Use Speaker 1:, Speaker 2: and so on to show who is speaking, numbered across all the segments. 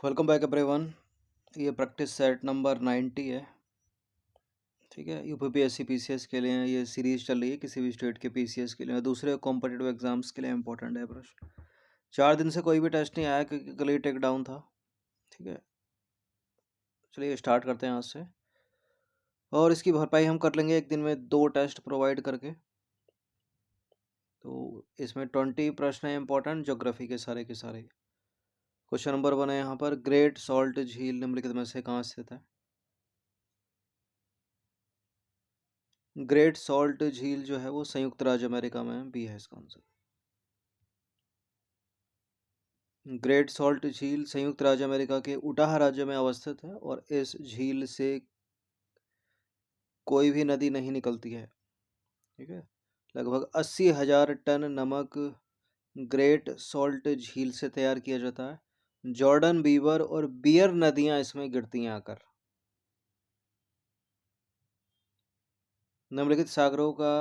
Speaker 1: Welcome back everyone. ये practice set number 90 है। ठीक है, यूपीपीएससी पीसीएस के लिए ये सीरीज चल रही है। किसी भी स्टेट के पीसीएस के लिए, दूसरे कॉम्पिटिटिव एग्जाम्स के लिए इंपॉर्टेंट है प्रश्न। 4 दिन से कोई भी टेस्ट नहीं आया क्योंकि कल ही टेक डाउन था। ठीक है, चलिए स्टार्ट करते हैं आज से। और इसकी भरपाई हम कर लेंगे एक दिन में 2 टेस्ट प्रोवाइड करके। तो इसमें 20 प्रश्न है इंपॉर्टेंट, ज्योग्राफी के सारे। क्वेश्चन नंबर 1 है यहाँ पर, ग्रेट सॉल्ट झील निम्नलिखित में से कहाँ स्थित है? ग्रेट सॉल्ट झील जो है वो संयुक्त राज्य अमेरिका में है। बी है इसका आंसर। ग्रेट सॉल्ट झील संयुक्त राज्य अमेरिका के उटाह राज्य में अवस्थित है और इस झील से कोई भी नदी नहीं निकलती है। ठीक है, लगभग 80,000 टन नमक ग्रेट सॉल्ट झील से तैयार किया जाता है। जॉर्डन, बीवर और बियर नदियां इसमें गिरती हैं आकर। निम्नलिखित सागरों का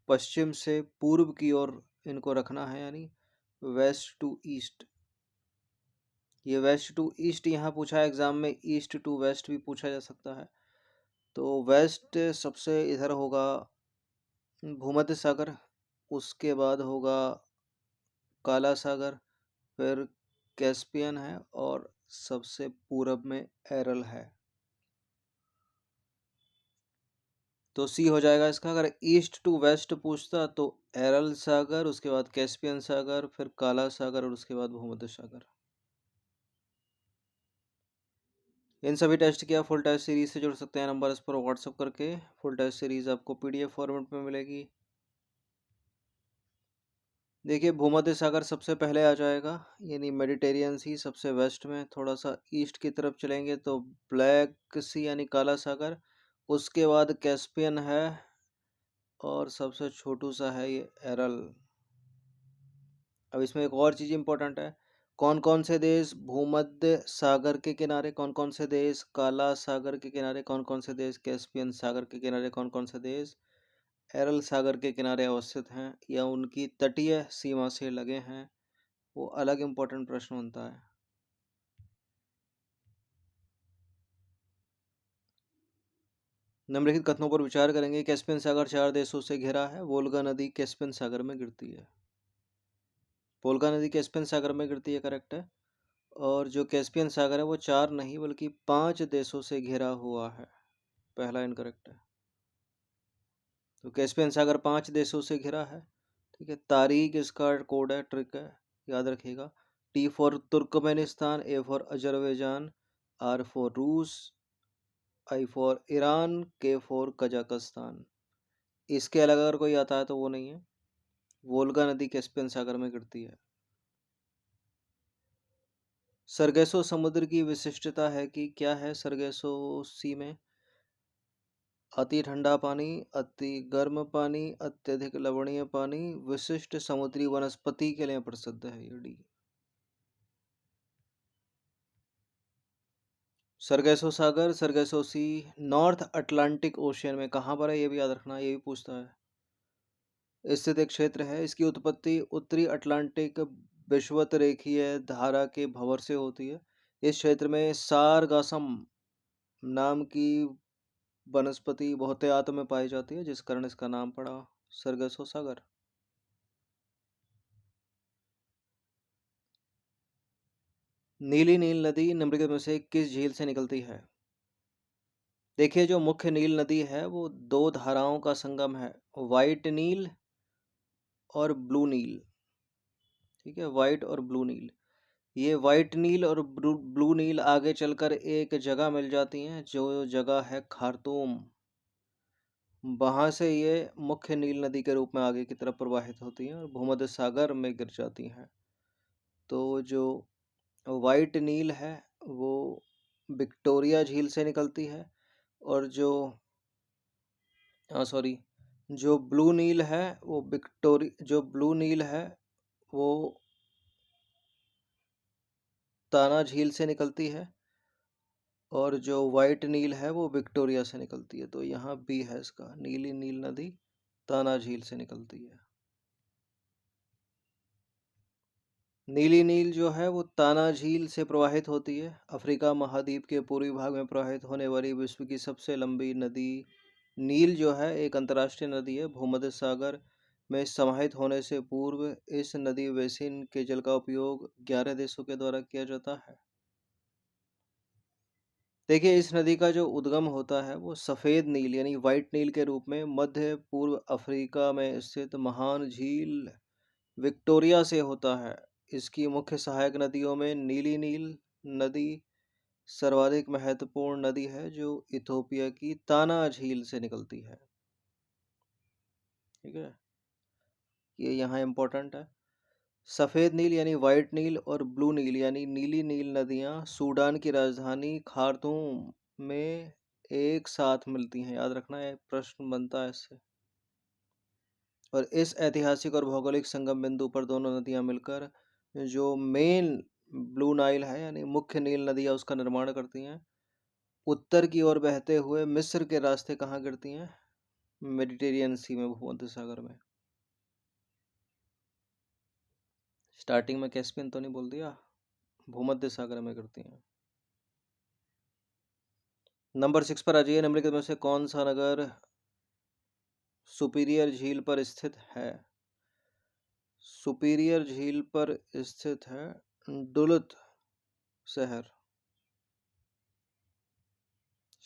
Speaker 1: पश्चिम से पूर्व की ओर इनको रखना है, यानी वेस्ट टू ईस्ट। ये वेस्ट टू ईस्ट यहाँ पूछा है एग्जाम में, ईस्ट टू वेस्ट भी पूछा जा सकता है। तो वेस्ट सबसे इधर होगा भूमध्य सागर, उसके बाद होगा काला सागर, फिर कैस्पियन है और सबसे पूरब में एरल है। तो सी हो जाएगा इसका। अगर ईस्ट टू वेस्ट पूछता तो एरल सागर, उसके बाद कैस्पियन सागर, फिर काला सागर और उसके बाद भूमध्य सागर। इन सभी टेस्ट की आप फुल टेस्ट सीरीज से जुड़ सकते हैं नंबर इस पर व्हाट्सअप करके। फुल टेस्ट सीरीज आपको पीडीएफ फॉर्मेट में मिलेगी। देखिए, भूमध्य सागर सबसे पहले आ जाएगा, यानी मेडिटेरियन सी सबसे वेस्ट में। थोड़ा सा ईस्ट की तरफ चलेंगे तो ब्लैक सी यानी काला सागर, उसके बाद कैस्पियन है और सबसे छोटू सा है ये एरल। अब इसमें एक और चीज़ इंपॉर्टेंट है, कौन कौन से देश भूमध्य सागर के किनारे, कौन कौन से देश काला सागर के किनारे, कौन कौन से देश कैस्पियन सागर के किनारे, कौन कौन से देश एरल सागर के किनारे अवस्थित हैं या उनकी तटीय सीमा से लगे हैं, वो अलग इम्पोर्टेंट प्रश्न बनता है। निम्नलिखित कथनों पर विचार करेंगे। कैस्पियन सागर 4 देशों से घिरा है। वोल्गा नदी कैस्पियन सागर में गिरती है। वोल्गा नदी कैस्पियन सागर में गिरती है, करेक्ट है। और जो कैस्पियन सागर है वो 4 नहीं बल्कि 5 देशों से घिरा हुआ है। पहला इनकरेक्ट है। तो कैस्पियन सागर 5 देशों से घिरा है। ठीक है, तारीख इसका कोड है, ट्रिक है, याद रखिएगा। T for Turkmenistan, A for Azerbaijan, R for रूस, I for Iran, K for Kazakhstan. इसके अलग अगर कोई आता है तो वो नहीं है। वोल्गा नदी कैस्पियन सागर में गिरती है। सरगेसो समुद्र की विशिष्टता है कि क्या है सरगेसो सी में? अति ठंडा पानी, अति गर्म पानी, अत्यधिक लवणीय पानी, विशिष्ट समुद्री वनस्पति के लिए प्रसिद्ध है ये डी। सरगेसो सागर, सरगेसो सी नॉर्थ अटलांटिक ओशियन में कहाँ पर है ये भी याद रखना, ये भी पूछता है। स्थित एक क्षेत्र है। इसकी उत्पत्ति उत्तरी अटलांटिक विषुवत रेखीय धारा के भंवर से होती है। इस क्षेत्र में सारगासम नाम की वनस्पति बहुतायत में पाई जाती है, जिस कारण इसका नाम पड़ा सरगसो सागर। नीली नील नदी निम्नलिखित में से किस झील से निकलती है? देखिए, जो मुख्य नील नदी है वो 2 धाराओं का संगम है, व्हाइट नील और ब्लू नील। ठीक है, व्हाइट और ब्लू नील। ये व्हाइट नील और ब्लू नील आगे चलकर एक जगह मिल जाती हैं, जो जगह है खार्तूम। वहां से ये मुख्य नील नदी के रूप में आगे की तरफ प्रवाहित होती हैं और भूमध्य सागर में गिर जाती हैं। तो जो वाइट नील है वो विक्टोरिया झील से निकलती है, और सॉरी, जो ब्लू नील है वो जो ब्लू नील है वो ताना झील से निकलती है, और जो वाइट नील है वो विक्टोरिया से निकलती है। तो यहाँ बी है इसका, नीली नील नदी ताना झील से निकलती है। नीली नील जो है वो ताना झील से प्रवाहित होती है। अफ्रीका महाद्वीप के पूर्वी भाग में प्रवाहित होने वाली विश्व की सबसे लंबी नदी नील जो है एक अंतर्राष्ट्रीय नदी है। भूमध्य सागर में समाहित होने से पूर्व इस नदी बेसिन के जल का उपयोग 11 देशों के द्वारा किया जाता है। देखिए, इस नदी का जो उद्गम होता है वो सफ़ेद नील यानी व्हाइट नील के रूप में मध्य पूर्व अफ्रीका में स्थित महान झील विक्टोरिया से होता है। इसकी मुख्य सहायक नदियों में नीली नील नदी सर्वाधिक महत्वपूर्ण नदी है जो इथोपिया की ताना झील से निकलती है। ठीक है, ये यहाँ इम्पोर्टेंट है। सफ़ेद नील यानी व्हाइट नील और ब्लू नील यानी नीली नील नदियाँ सूडान की राजधानी खार्तूम में एक साथ मिलती हैं। याद रखना, है प्रश्न बनता है इससे। और इस ऐतिहासिक और भौगोलिक संगम बिंदु पर दोनों नदियां मिलकर जो मेन ब्लू नाइल है यानी मुख्य नील नदियां उसका निर्माण करती हैं। उत्तर की ओर बहते हुए मिस्र के रास्ते कहाँ गिरती हैं? मेडिटेरियन सी में, भूमध्य सागर में। स्टार्टिंग में कैस्पियन तो नहीं बोल दिया, भूमध्य सागर में गिरती हैं। नंबर 6 पर आ जाइए। निम्नलिखित में से कौन सा नगर सुपीरियर झील पर स्थित है? सुपीरियर झील पर स्थित है डुलुथ शहर।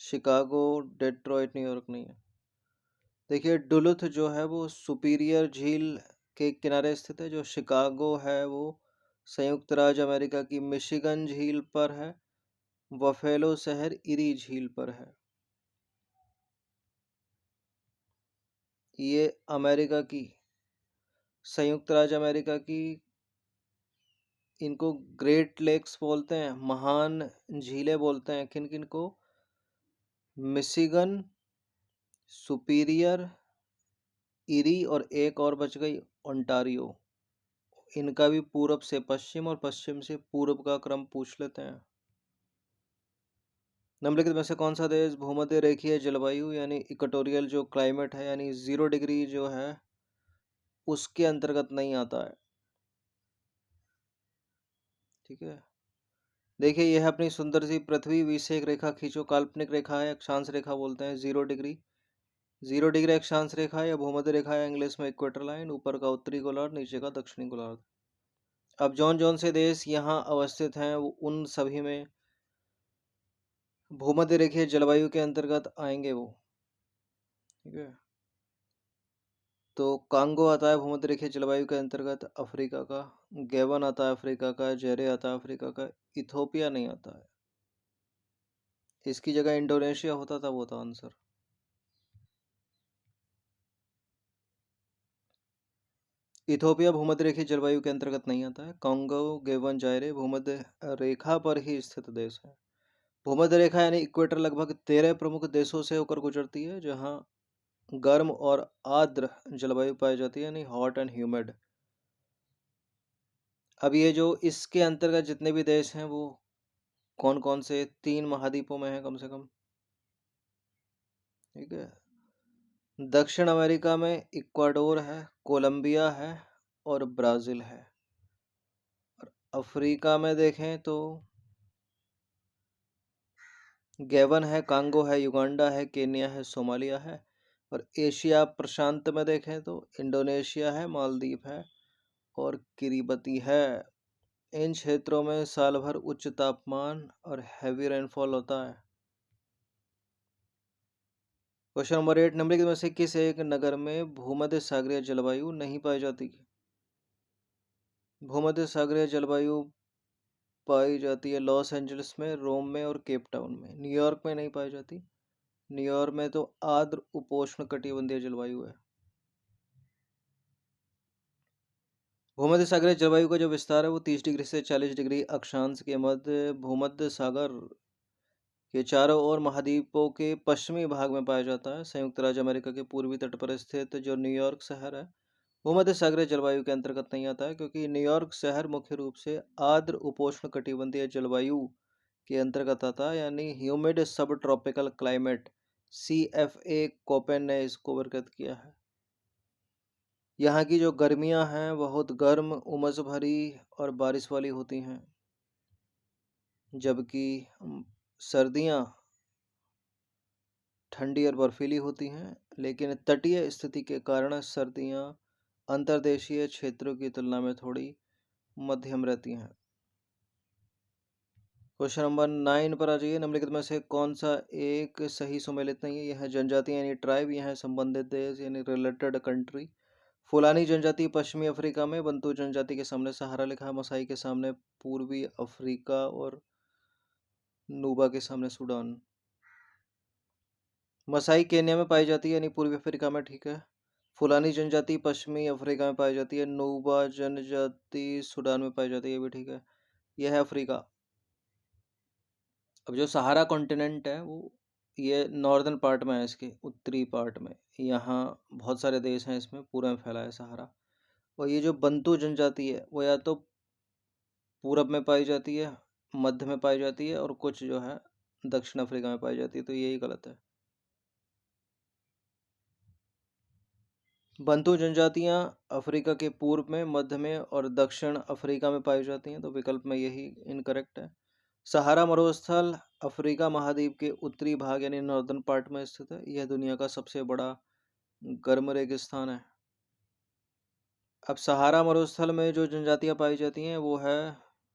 Speaker 1: शिकागो, डेट्रॉइट, न्यूयॉर्क नहीं है। देखिए, डुलुथ जो है वो सुपीरियर झील के किनारे स्थित है। जो शिकागो है वो संयुक्त राज्य अमेरिका की मिशिगन झील पर है। बफेलो शहर इरी झील पर है। ये अमेरिका की, संयुक्त राज्य अमेरिका की, इनको ग्रेट लेक्स बोलते हैं, महान झीलें बोलते हैं। किन किन को? मिशिगन, सुपीरियर, इरी और एक और बच गई ओंटारियो। इनका भी पूरब से पश्चिम और पश्चिम से पूर्व का क्रम पूछ लेते हैं। निम्नलिखित में से कौन सा देश भूमध्य रेखीय जलवायु यानी इक्वेटोरियल जो क्लाइमेट है यानी 0 डिग्री जो है उसके अंतर्गत नहीं आता है? ठीक है, देखिए यह अपनी सुंदर सी पृथ्वी बीच से एक रेखा खींचो। काल्पनिक रेखा है, अक्षांश रेखा बोलते हैं 0 डिग्री। 0 डिग्री अक्षांश रेखा या भूमध्य रेखा है इंग्लिश में इक्वेटर लाइन। ऊपर का उत्तरी गोलार्ध, नीचे का दक्षिणी गोलार्ध। अब जौन जौन से देश यहाँ अवस्थित हैं उन सभी में भूमध्य रेखीय जलवायु के अंतर्गत आएंगे वो। ठीक है, तो कांगो आता है भूमध्य रेखीय जलवायु के अंतर्गत अफ्रीका का। गैबन आता है अफ्रीका का। जेरे आता है अफ्रीका का। इथोपिया नहीं आता है। इसकी जगह इंडोनेशिया होता था, वो था आंसर। इथोपिया भूमध्य रेखीय जलवायु के अंतर्गत नहीं आता है। कांगो, गेवन, जायरे भूमध्य रेखा पर ही स्थित देश है। भूमध्य रेखा यानी इक्वेटर लगभग 13 प्रमुख देशों से होकर गुजरती है जहां गर्म और आर्द्र जलवायु पाई जाती है यानी हॉट एंड ह्यूमिड। अब ये जो इसके अंतर्गत जितने भी देश हैं वो कौन कौन से 3 महाद्वीपों में है कम से कम। ठीक है, दक्षिण अमेरिका में इक्वाडोर है, कोलंबिया है और ब्राज़ील है। और अफ्रीका में देखें तो गैबन है, कांगो है, युगांडा है, केन्या है, सोमालिया है। और एशिया प्रशांत में देखें तो इंडोनेशिया है, मालदीव है और किरिबती है। इन क्षेत्रों में साल भर उच्च तापमान और हैवी रेनफॉल होता है। क्वेश्चन नंबर 8, निम्नलिखित में से किस एक नगर में भूमध्य सागरीय जलवायु नहीं पाई जाती? भूमध्य सागरीय जलवायु पाई जाती है लॉस एंजल्स में, रोम में और केप टाउन में। न्यूयॉर्क में नहीं पाई जाती। न्यूयॉर्क में तो आर्द्र उपोष्ण कटिबंधीय जलवायु है। भूमध्य सागरीय जलवायु का जो विस्तार है वो 30 डिग्री से 40 डिग्री अक्षांश के मध्य भूमध्य सागर के चारों ओर महाद्वीपों के पश्चिमी भाग में पाया जाता है। संयुक्त राज्य अमेरिका के पूर्वी तट पर स्थित जो न्यूयॉर्क शहर है भूमध्य सागरीय जलवायु के अंतर्गत नहीं आता है क्योंकि न्यूयॉर्क शहर मुख्य रूप से आर्द्र उपोष्ण कटिबंधीय जलवायु के अंतर्गत आता है यानी ह्यूमिड सब ट्रॉपिकल क्लाइमेट। CFA कोपेन ने इसको वर्गीकृत किया है। यहाँ की जो गर्मियाँ हैं बहुत गर्म, उमस भरी और बारिश वाली होती हैं, जबकि सर्दियाँ ठंडी और बर्फीली होती हैं, लेकिन तटीय स्थिति के कारण सर्दियाँ अंतर्देशीय क्षेत्रों की तुलना में थोड़ी मध्यम रहती हैं। क्वेश्चन नंबर 9 पर आ जाइए। निम्नलिखित में से कौन सा एक सही सुमेलित नहीं है? यह है जनजाति यानी ट्राइब, यह है संबंधित देश यानी रिलेटेड कंट्री। फुलानी जनजाति पश्चिमी अफ्रीका में, बंटू जनजाति के सामने सहारा लिखा है, मसाई के सामने पूर्वी अफ्रीका और नूबा के सामने सूडान। मसाई केन्या में पाई जाती है यानी पूर्वी अफ्रीका में, ठीक है। फुलानी जनजाति पश्चिमी अफ्रीका में पाई जाती है। नूबा जनजाति सूडान में पाई जाती है, ये भी ठीक है। यह है अफ्रीका। अब जो सहारा कॉन्टिनेंट है वो ये नॉर्दर्न पार्ट में है, इसके उत्तरी पार्ट में। यहाँ बहुत सारे देश हैं, इसमें पूरे में फैला है सहारा। और ये जो बंटू जनजाति है वो या तो पूरब में पाई जाती है, मध्य में पाई जाती है, और कुछ जो है दक्षिण अफ्रीका में पाई जाती है, तो यही गलत है। बंटू जनजातियां अफ्रीका के पूर्व में, मध्य में और दक्षिण अफ्रीका में पाई जाती हैं, तो विकल्प में यही इनकरेक्ट है। सहारा मरुस्थल अफ्रीका महाद्वीप के उत्तरी भाग यानी नॉर्दर्न पार्ट में स्थित है। यह दुनिया का सबसे बड़ा गर्म रेगिस्तान है। अब सहारा मरुस्थल में जो जनजातियां पाई जाती हैं वो है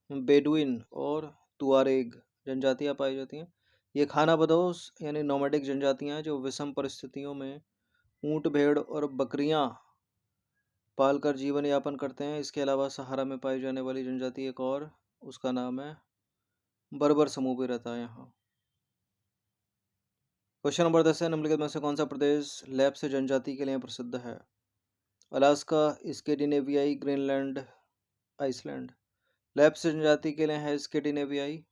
Speaker 1: बेडुइन और तुआरेग जनजातियां पाई जाती हैं। ये खानाबदोश यानी नोमैडिक जनजातियां हैं जो विषम परिस्थितियों में ऊंट, भेड़ और बकरियां पालकर जीवन यापन करते हैं। इसके अलावा सहारा में पाई जाने वाली जनजाति एक और, उसका नाम है बर्बर समूह भी रहता है यहाँ। क्वेश्चन नंबर 10 है। निम्नलिखित में से कौन सा प्रदेश लेप्स जनजाति के लिए प्रसिद्ध है? अलास्का, स्कैंडिनेवियाई, ग्रीनलैंड, आइसलैंड। लेप्स जनजाति के लिए है स्कैंडिनेवियाई।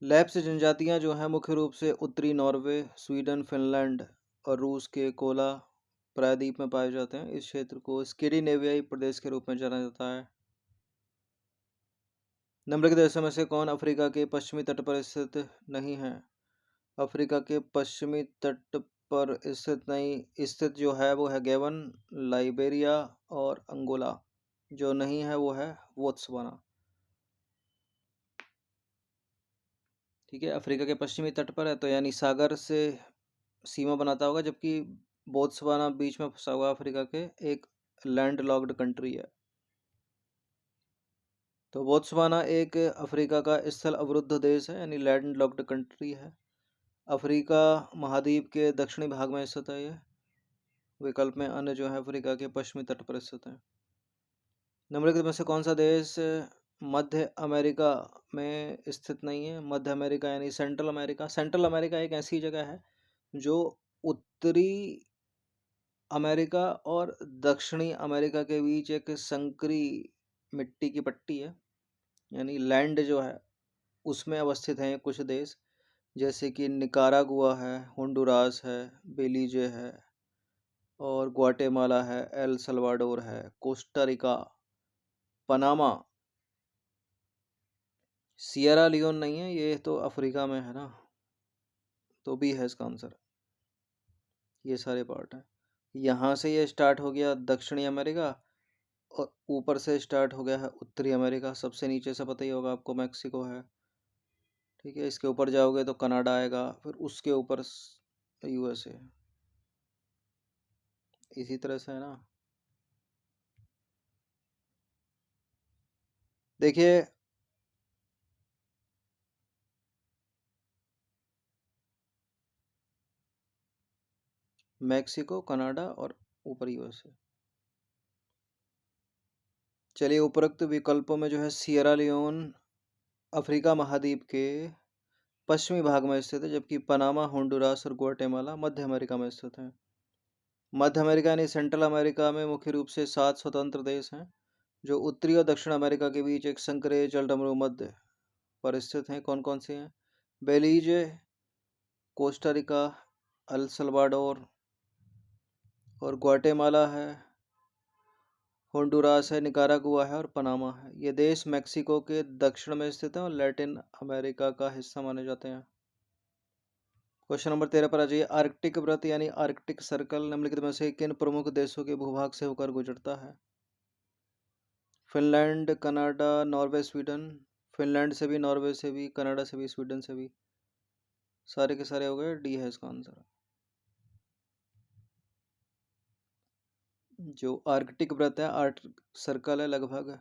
Speaker 1: लेप्स जनजातियां जो हैं मुख्य रूप से उत्तरी नॉर्वे, स्वीडन, फिनलैंड और रूस के कोला प्रायद्वीप में पाए जाते हैं। इस क्षेत्र को स्कैंडिनेवियाई प्रदेश के रूप में जाना जाता है। निम्नलिखित देशों में से कौन अफ्रीका के पश्चिमी तट पर स्थित नहीं है? अफ्रीका के पश्चिमी तट पर स्थित नहीं स्थित जो है वो है गेबन, लाइबेरिया और अंगोला। जो नहीं है वो है बोत्सवाना। ठीक है, अफ्रीका के पश्चिमी तट पर है तो यानी सागर से सीमा बनाता होगा, जबकि बोत्सवाना बीच में फंसा हुआ अफ्रीका के एक लैंड लॉक्ड कंट्री है। तो बोत्सवाना एक अफ्रीका का स्थल अवरुद्ध देश है यानी लैंड लॉक्ड कंट्री है। अफ्रीका महाद्वीप के दक्षिणी भाग में स्थित है। ये विकल्प में अन्य जो है अफ्रीका के पश्चिमी तट पर स्थित है। निम्नलिखित में से कौन सा देश मध्य अमेरिका में स्थित नहीं है? मध्य अमेरिका यानी सेंट्रल अमेरिका। सेंट्रल अमेरिका एक ऐसी जगह है जो उत्तरी अमेरिका और दक्षिणी अमेरिका के बीच एक संकरी मिट्टी की पट्टी है, यानी लैंड जो है उसमें अवस्थित हैं कुछ देश, जैसे कि निकारागुआ है, होंडुरास है, बेलीजे है और ग्वाटेमाला है, एल सल्वाडोर है, Costa Rica, Panama. Sierra Leone नहीं है, ये तो अफ्रीका में है ना, तो भी है इसका आंसर। ये सारे पार्ट हैं। यहाँ से ये स्टार्ट हो गया दक्षिणी अमेरिका और ऊपर से स्टार्ट हो गया है उत्तरी अमेरिका। सबसे नीचे से पता ही होगा आपको मैक्सिको है, ठीक है। इसके ऊपर जाओगे तो कनाडा आएगा, फिर उसके ऊपर यूएसए। इसी तरह से है ना। देखिए मैक्सिको, कनाडा और ऊपर यूएसए। चलिए, उपरोक्त विकल्पों में जो है सियरा लियोन अफ्रीका महाद्वीप के पश्चिमी भाग में स्थित है, जबकि पनामा, होंडुरास और ग्वाटेमाला मध्य अमेरिका में स्थित है। मध्य अमेरिका यानी सेंट्रल अमेरिका में मुख्य रूप से 7 स्वतंत्र देश हैं जो उत्तरी और दक्षिण अमेरिका के बीच एक संकरे जलडमरू मध्य पर स्थित हैं। कौन कौन से हैं? Belize, Costa Rica, El Salvador और ग्वाटेमाला है, होंडुरास है, निकारागुआ है और पनामा है। ये देश मेक्सिको के दक्षिण में स्थित है और लैटिन अमेरिका का हिस्सा माने जाते हैं। क्वेश्चन नंबर 13 पर आ जाइए। आर्कटिक वृत्त यानी आर्कटिक सर्कल निम्नलिखित में से किन प्रमुख देशों के भूभाग से होकर गुजरता है? Finland, Canada, Norway, Sweden. Finland से भी, नॉर्वे से भी, कनाडा से भी, स्वीडन से भी। सारे के सारे हो गए, डी है इसका आंसर। जो आर्कटिक वृत्त है, आर्कटिक सर्कल है, लगभग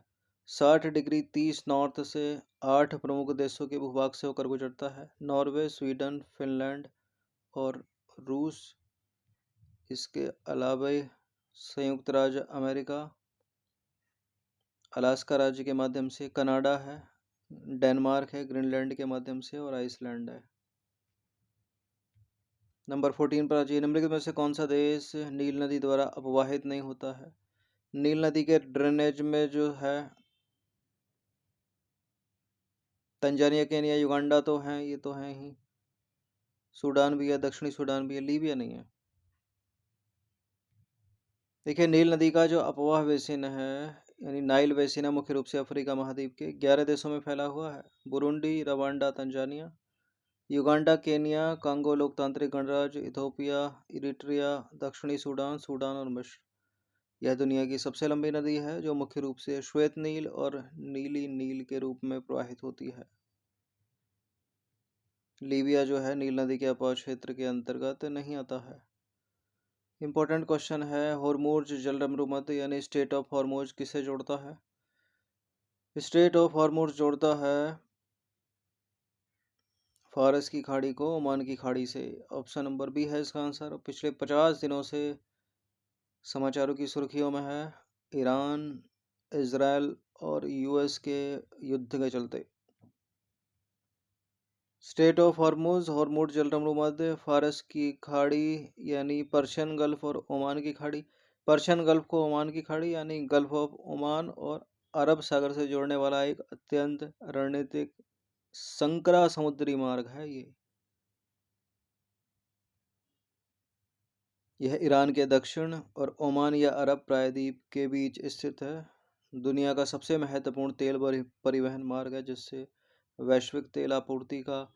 Speaker 1: 60 डिग्री 30 नॉर्थ से 8 प्रमुख देशों के भूभाग से होकर गुजरता है। नॉर्वे, स्वीडन, फिनलैंड और रूस। इसके अलावा संयुक्त राज्य अमेरिका, अलास्का राज्य के माध्यम से, कनाडा है, डेनमार्क है ग्रीनलैंड के माध्यम से, और आइसलैंड है। नंबर 14 पर आ जाइए। निम्नलिखित में से कौन सा देश नील नदी द्वारा अपवाहित नहीं होता है? नील नदी के ड्रेनेज में जो है तंजानिया, केनिया, युगांडा तो हैं, ये तो हैं ही। सूडान भी है, दक्षिणी सूडान भी है, लीबिया नहीं है। देखिए, नील नदी का जो अपवाह बेसिन है, यानी नाइल बेसिन है, मुख्य रूप से अफ्रीका महाद्वीप के 11 देशों में फैला हुआ है। Burundi, Rwanda, Tanzania, Uganda, Kenya, Congo लोकतांत्रिक गणराज्य, इथोपिया, इरिट्रिया, दक्षिणी सूडान, सूडान और मिस्र। यह दुनिया की सबसे लंबी नदी है, जो मुख्य रूप से श्वेत नील और नीली नील के रूप में प्रवाहित होती है। लीबिया जो है नील नदी के अपवाह क्षेत्र के अंतर्गत नहीं आता है। इंपॉर्टेंट क्वेश्चन है, हॉर्मुज जलमरुमध्य यानी स्टेट ऑफ हॉर्मुज किसे जोड़ता है? स्टेट ऑफ हॉर्मुज जोड़ता है फारस की खाड़ी को ओमान की खाड़ी से। ऑप्शन नंबर बी है इसका आंसर। पिछले 50 दिनों से समाचारों की सुर्खियों में है ईरान, इजराइल और यूएस के युद्ध के चलते। स्टेट ऑफ हॉर्मुज, हॉर्मुज जलमरुमध्य, फारस की खाड़ी यानी पर्शियन गल्फ और ओमान की खाड़ी। पर्शियन गल्फ को ओमान की खाड़ी यानी गल्फ ऑफ ओमान और अरब सागर से जोड़ने वाला एक अत्यंत रणनीतिक संकरा समुद्री मार्ग है ये। यह ईरान के दक्षिण और ओमान या अरब प्रायद्वीप के बीच स्थित है। दुनिया का सबसे महत्वपूर्ण तेल परिवहन मार्ग है, जिससे वैश्विक तेल आपूर्ति का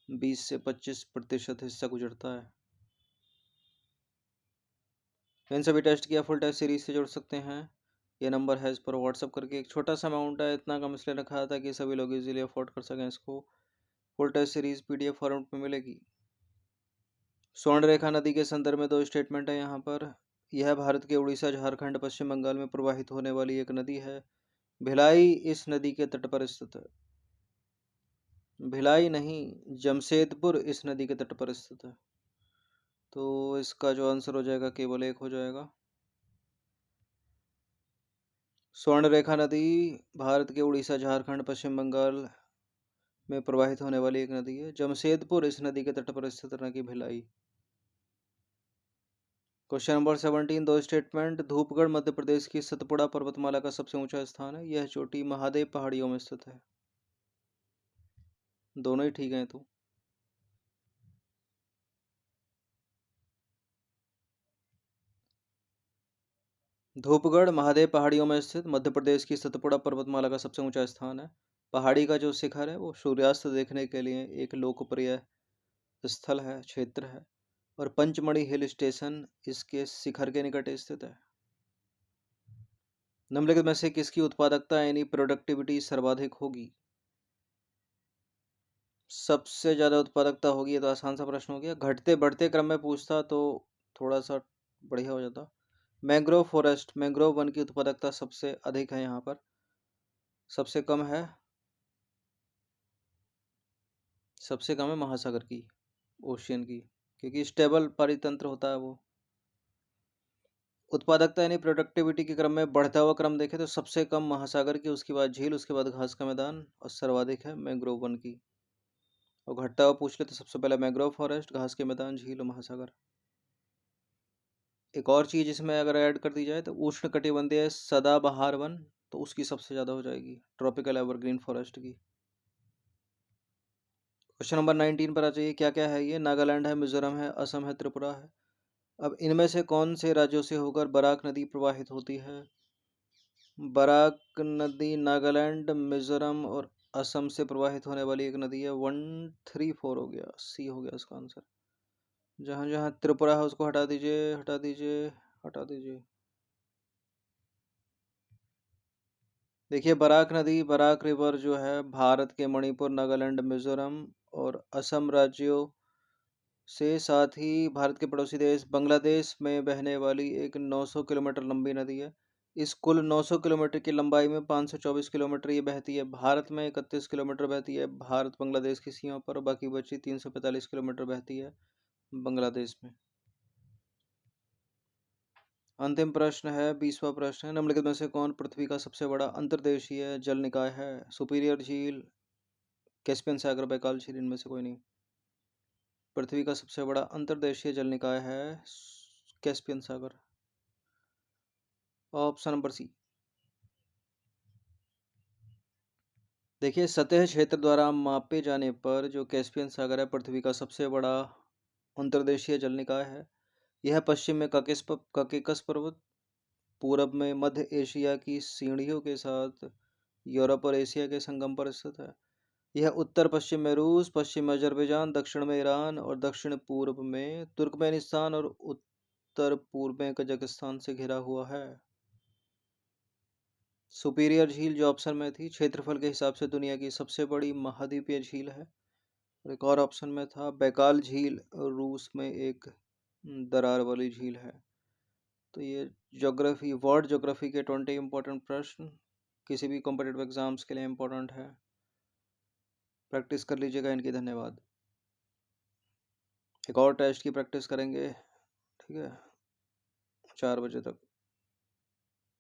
Speaker 1: 20 से 25% हिस्सा गुजरता है। इन सभी टेस्ट किया फुल टेस्ट सीरीज से जोड़ सकते हैं। ये नंबर है, इस पर व्हाट्सअप करके। एक छोटा सा अमाउंट है, इतना कम इसलिए रखा था कि सभी लोग इजीली अफोर्ड कर सकें इसको। Full test series PDF format में मिलेगी। स्वर्ण रेखा नदी के संदर्भ में 2 स्टेटमेंट है यहाँ पर। यह भारत के उड़ीसा, झारखंड, पश्चिम बंगाल में प्रवाहित होने वाली एक नदी है। भिलाई इस नदी के तट पर स्थित है। भिलाई नहीं, जमशेदपुर इस नदी के तट पर स्थित है। तो इसका जो आंसर हो जाएगा केवल एक हो जाएगा। स्वर्ण रेखा नदी भारत के उड़ीसा, झारखंड, पश्चिम बंगाल में प्रवाहित होने वाली एक नदी है। जमशेदपुर इस नदी के तट पर स्थित न कि Bhilai. Question number 17, 2 statement. Dhupgarh Madhya Pradesh की सतपुड़ा पर्वतमाला का सबसे ऊंचा स्थान है। यह चोटी महादेव पहाड़ियों में स्थित है। दोनों ही ठीक हैं तो। धूपगढ़ महादेव पहाड़ियों में स्थित मध्य प्रदेश की सतपुड़ा पर्वतमाला का सबसे ऊंचा स्थान है। पहाड़ी का जो शिखर है वो सूर्यास्त देखने के लिए एक लोकप्रिय स्थल है, क्षेत्र है। और पंचमढ़ी हिल स्टेशन इसके शिखर के निकट स्थित है। निम्नलिखित में से किसकी उत्पादकता यानी प्रोडक्टिविटी सर्वाधिक होगी? सबसे ज्यादा उत्पादकता होगी, ये तो आसान सा प्रश्न हो गया। घटते बढ़ते क्रम में पूछता तो थोड़ा सा बढ़िया हो जाता। मैंग्रोव फॉरेस्ट, मैंग्रोव वन की उत्पादकता सबसे अधिक है यहाँ पर। सबसे कम है, सबसे कम है महासागर की, ओशियन की, क्योंकि स्टेबल परितंत्र होता है वो। उत्पादकता यानी प्रोडक्टिविटी के क्रम में बढ़ता हुआ क्रम देखें तो सबसे कम महासागर की, उसके बाद झील, उसके बाद घास का मैदान और सर्वाधिक है मैंग्रोव वन की। और घटता हुआ पूछ ले तो सबसे पहले मैंग्रोव फॉरेस्ट, घास के मैदान, झील और महासागर। एक और चीज इसमें अगर ऐड कर दी जाए तो उष्ण कटिबंधीय सदाबहार वन, तो उसकी सबसे ज्यादा हो जाएगी, ट्रॉपिकल एवरग्रीन फॉरेस्ट की। क्वेश्चन नंबर 19 पर आ जाइए। क्या क्या है ये? नागालैंड है, मिजोरम है, असम है, त्रिपुरा है। अब इनमें से कौन से राज्यों से होकर बराक नदी प्रवाहित होती है? बराक नदी नागालैंड, मिजोरम और असम से प्रवाहित होने वाली एक नदी है। 134 हो गया, सी हो गया इसका आंसर। जहाँ जहाँ त्रिपुरा है उसको हटा दीजिए, हटा दीजिए, हटा दीजिए। देखिए बराक नदी, बराक रिवर जो है भारत के मणिपुर, नागालैंड, मिजोरम और असम राज्यों से, साथ ही भारत के पड़ोसी देश बांग्लादेश में बहने वाली एक 900 किलोमीटर लंबी नदी है। इस कुल 900 किलोमीटर की लंबाई में 524 किलोमीटर ये बहती है। भारत में 31 किलोमीटर बहती है भारत बांग्लादेश की सीमा पर, बाकी बची 345 किलोमीटर बहती है बांग्लादेश में। अंतिम प्रश्न है, 20वां प्रश्न है, निम्नलिखित में से कौन पृथ्वी का सबसे बड़ा अंतर्देशीय जल निकाय है? सुपीरियर झील, कैस्पियन सागर, बैकाल झील, इनमें से कोई नहीं। पृथ्वी का सबसे बड़ा अंतर्देशीय जल निकाय है कैस्पियन सागर, ऑप्शन नंबर सी। देखिए सतह क्षेत्र द्वारा मापे जाने पर जो कैस्पियन सागर है पृथ्वी का सबसे बड़ा अंतर्देशीय जल निकाय है। यह पश्चिम में ककेकस पर्वत, पूरब में मध्य एशिया की सीढ़ियों के साथ यूरोप और एशिया के संगम पर स्थित है। यह उत्तर पश्चिम में रूस, पश्चिम में अजरबैजान, दक्षिण में ईरान और दक्षिण पूर्व में तुर्कमेनिस्तान और उत्तर पूर्व में कजाकिस्तान से घिरा हुआ है। सुपीरियर झील जो ऑप्शन में थी, क्षेत्रफल के हिसाब से दुनिया की सबसे बड़ी महाद्वीपीय झील है। और एक और ऑप्शन में था बैकाल झील, रूस में एक दरार वाली झील है। तो ये ज्योग्राफी, वर्ल्ड ज्योग्राफी के 20 इंपॉर्टेंट प्रश्न किसी भी कॉम्पिटेटिव एग्जाम्स के लिए इंपॉर्टेंट है। प्रैक्टिस कर लीजिएगा इनकी। धन्यवाद। एक और टेस्ट की प्रैक्टिस करेंगे, ठीक है, 4 बजे तक।